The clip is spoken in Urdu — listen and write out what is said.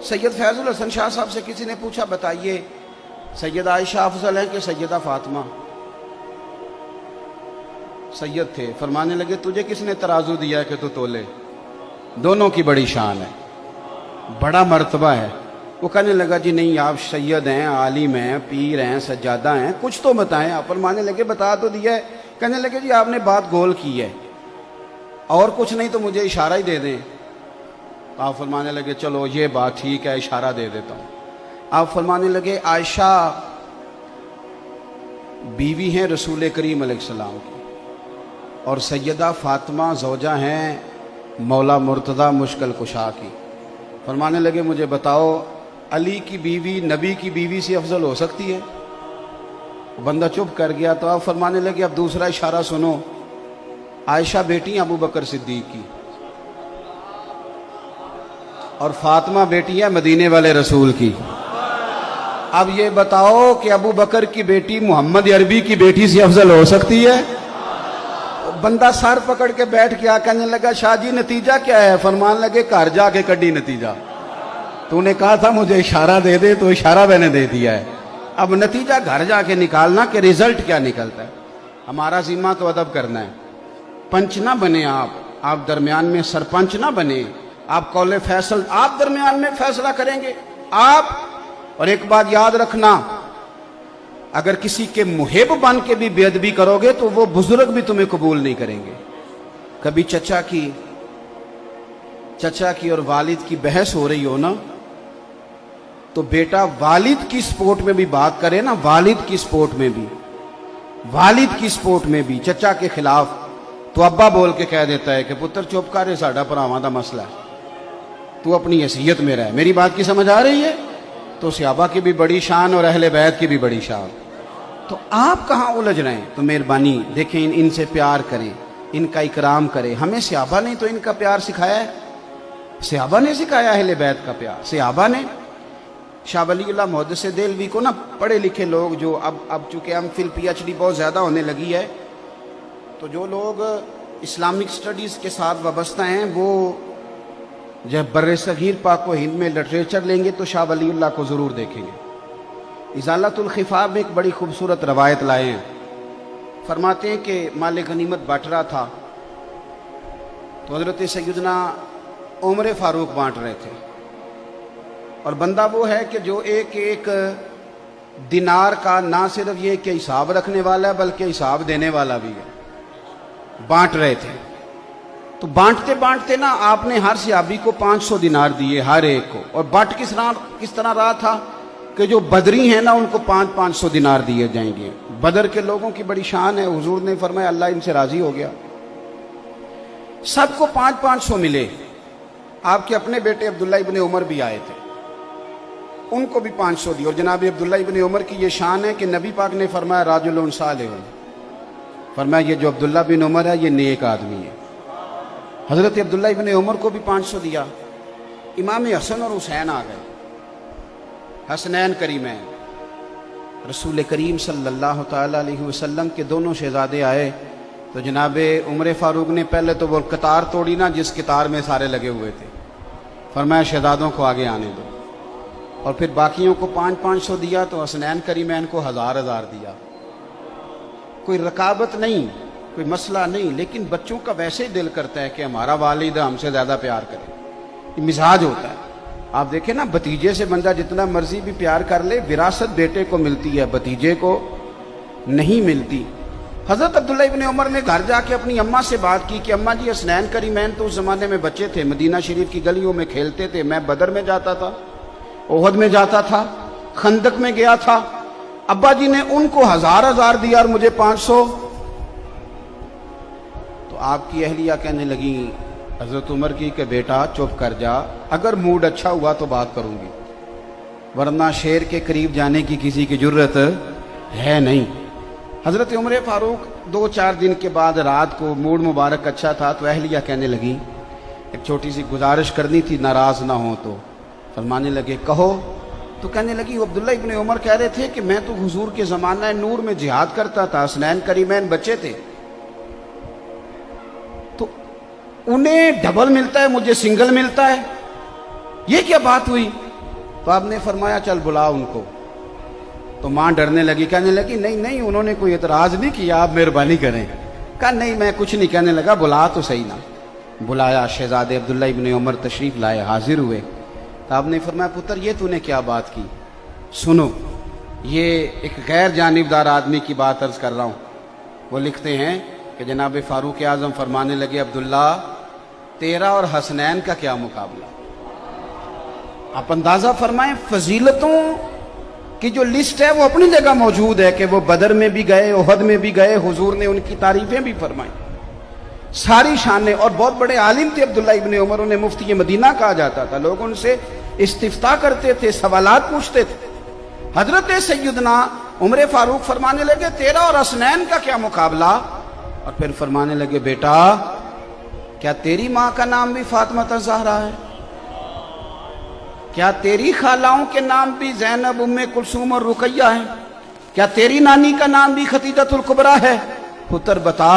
سید فیض الحسن شاہ صاحب سے کسی نے پوچھا بتائیے سیدہ عائشہ افضل ہیں کہ سیدہ فاطمہ؟ سید تھے، فرمانے لگے تجھے کس نے ترازو دیا ہے کہ تو تولے؟ دونوں کی بڑی شان ہے، بڑا مرتبہ ہے۔ وہ کہنے لگا جی نہیں، آپ سید ہیں، عالم ہیں، پیر ہیں، سجادہ ہیں، کچھ تو بتائیں۔ آپ فرمانے لگے بتا تو دیا ہے۔ کہنے لگے جی آپ نے بات گول کی ہے، اور کچھ نہیں تو مجھے اشارہ ہی دے دیں۔ آپ فرمانے لگے چلو یہ بات ٹھیک ہے، اشارہ دے دیتا ہوں۔ آپ فرمانے لگے عائشہ بیوی ہیں رسول کریم علیہ السلام کی، اور سیدہ فاطمہ زوجہ ہیں مولا مرتضی مشکل کشا کی۔ فرمانے لگے مجھے بتاؤ علی کی بیوی نبی کی بیوی سے افضل ہو سکتی ہے؟ بندہ چپ کر گیا۔ تو آپ فرمانے لگے اب دوسرا اشارہ سنو، عائشہ بیٹی ابو بکر صدیق کی، اور فاطمہ بیٹی ہے مدینے والے رسول کی۔ اب یہ بتاؤ کہ ابو بکر کی بیٹی محمد عربی کی بیٹی سے افضل ہو سکتی ہے؟ بندہ سر پکڑ کے بیٹھ گیا، کہنے لگا شاہ جی نتیجہ کیا ہے؟ فرمان لگے گھر جا کے کڈی نتیجہ، تو نے کہا تھا مجھے اشارہ دے دے، تو اشارہ میں نے دے دیا ہے، اب نتیجہ گھر جا کے نکالنا کہ رزلٹ کیا نکلتا ہے۔ ہمارا ذمہ تو ادب کرنا ہے، پنچ نہ بنے آپ درمیان میں سرپنچ نہ بنے، آپ قول فیصل آپ درمیان میں فیصلہ کریں گے آپ۔ اور ایک بات یاد رکھنا، اگر کسی کے محب بن کے بھی بے ادبی کرو گے تو وہ بزرگ بھی تمہیں قبول نہیں کریں گے۔ کبھی چچا کی اور والد کی بحث ہو رہی ہو نا، تو بیٹا والد کی سپورٹ میں بھی بات کرے نا، والد کی سپورٹ میں بھی چچا کے خلاف، تو ابا بول کے کہہ دیتا ہے کہ پتر چپ کر، ساڈا بھراواں دا مسئلہ ہے، تو اپنی حیثیت میں رہ۔ میری بات کی سمجھ آ رہی ہے؟ تو صحابہ کی بھی بڑی شان اور اہل بیت کی بھی بڑی شان، تو آپ کہاں الجھ رہے ہیں؟ تو مہربانی دیکھیں، ان سے پیار کریں، ان کا اکرام کریں۔ ہمیں صحابہ نے تو ان کا پیار سکھایا ہے، صحابہ نے سکھایا اہل بیت کا پیار، صحابہ نے۔ شاہ ولی اللہ محدث دہلوی کو نا پڑھے لکھے لوگ جو اب چونکہ M Phil P H D بہت زیادہ ہونے لگی ہے، تو جو لوگ اسلامک سٹڈیز کے ساتھ وابستہ ہیں وہ جب بر صغیر پاک و ہند میں لٹریچر لیں گے تو شاہ ولی اللہ کو ضرور دیکھیں گے۔ ازالۃ الخفا میں ایک بڑی خوبصورت روایت لائے ہیں، فرماتے ہیں کہ مال غنیمت بانٹ رہا تھا تو حضرت سیدنا عمر فاروق بانٹ رہے تھے، اور بندہ وہ ہے کہ جو ایک ایک دینار کا نہ صرف یہ کہ حساب رکھنے والا ہے بلکہ حساب دینے والا بھی ہے۔ بانٹ رہے تھے تو بانٹتے نا آپ نے ہر صحابی کو 500 دینار دیے ہر ایک کو، اور بٹ کس طرح رہا تھا کہ جو بدری ہیں نا ان کو 500 دینار دیے جائیں گے۔ بدر کے لوگوں کی بڑی شان ہے، حضور نے فرمایا اللہ ان سے راضی ہو گیا، سب کو 500 ملے۔ آپ کے اپنے بیٹے عبداللہ ابن عمر بھی آئے تھے، ان کو بھی 500 دی، اور جناب عبداللہ ابن عمر کی یہ شان ہے کہ نبی پاک نے فرمایا راجل صالح، فرمایا یہ جو عبداللہ بن عمر ہے یہ نیک آدمی ہے۔ حضرت عبداللہ ابن عمر کو بھی 500 دیا۔ امام حسن اور حسین آ گئے، حسنین کریمین، رسول کریم صلی اللہ تعالی علیہ وسلم کے دونوں شہزادے آئے تو جناب عمر فاروق نے پہلے تو وہ قطار توڑی نا جس قطار میں سارے لگے ہوئے تھے، فرمایا شہزادوں کو آگے آنے دو، اور پھر باقیوں کو 500 دیا، تو حسنین کریمین کو 1000 دیا۔ کوئی رکابت نہیں، کوئی مسئلہ نہیں، لیکن بچوں کا ویسے ہی دل کرتا ہے کہ ہمارا والد ہم سے زیادہ پیار کرے، یہ مزاج ہوتا ہے۔ آپ دیکھیں نا، بھتیجے سے بندہ جتنا مرضی بھی پیار کر لے، وراثت بیٹے کو ملتی ہے، بھتیجے کو نہیں ملتی۔ حضرت عبداللہ ابن عمر نے گھر جا کے اپنی اماں سے بات کی کہ اماں جی حسنین کریمین تو اس زمانے میں بچے تھے، مدینہ شریف کی گلیوں میں کھیلتے تھے، میں بدر میں جاتا تھا، احد میں جاتا تھا، خندق میں گیا تھا، ابا جی نے ان کو 1000 دیا اور مجھے 500۔ تو آپ کی اہلیہ کہنے لگی حضرت عمر کی کہ بیٹا چپ کر جا، اگر موڈ اچھا ہوا تو بات کروں گی، ورنہ شیر کے قریب جانے کی کسی کی جرت ہے نہیں۔ حضرت عمر فاروق 2-4 دن کے بعد رات کو موڈ مبارک اچھا تھا تو اہلیہ کہنے لگی ایک چھوٹی سی گزارش کرنی تھی، ناراض نہ ہو تو۔ فرمانے لگے کہو۔ تو کہنے لگی عبداللہ ابن عمر کہہ رہے تھے کہ میں تو حضور کے زمانہ نور میں جہاد کرتا تھا، حسنین کریمین بچے تھے، تو انہیں ڈبل ملتا ہے، مجھے سنگل ملتا ہے، یہ کیا بات ہوئی؟ تو آپ نے فرمایا چل بلا ان کو. تو ماں ڈرنے لگی, کہنے لگی نہیں نہیں انہوں نے کوئی اعتراض نہیں کیا, آپ مہربانی کریں. کہا نہیں میں کچھ نہیں. کہنے لگا بلا تو صحیح نا. بلایا, شہزادے عبداللہ ابن عمر تشریف لائے, حاضر ہوئے. تو آپ نے فرمایا پتر یہ تو نے کیا بات کی, سنو یہ ایک غیر جانبدار آدمی کی بات عرض کر رہا ہوں. وہ لکھتے ہیں کہ جناب فاروق اعظم فرمانے لگے عبداللہ تیرا اور حسنین کا کیا مقابلہ. آپ اندازہ فرمائیں فضیلتوں کی جو لسٹ ہے وہ اپنی جگہ موجود ہے کہ وہ بدر میں بھی گئے, احد میں بھی گئے, حضور نے ان کی تعریفیں بھی فرمائیں, ساری شانیں. اور بہت بڑے عالم تھے عبداللہ ابن عمر, انہیں مفتی مدینہ کہا جاتا تھا. لوگ ان سے استفتاء کرتے تھے, سوالات پوچھتے تھے. حضرت سیدنا عمر فاروق فرمانے لگے تیرا اور حسنین کا کیا مقابلہ. اور پھر فرمانے لگے بیٹا کیا تیری ماں کا نام بھی فاطمہ الزہرا ہے؟ کیا تیری خالاؤں کے نام بھی زینب, ام کلثوم اور رقیہ ہیں؟ کیا تیری نانی کا نام بھی خدیجہ الکبریٰ ہے؟ پتر بتا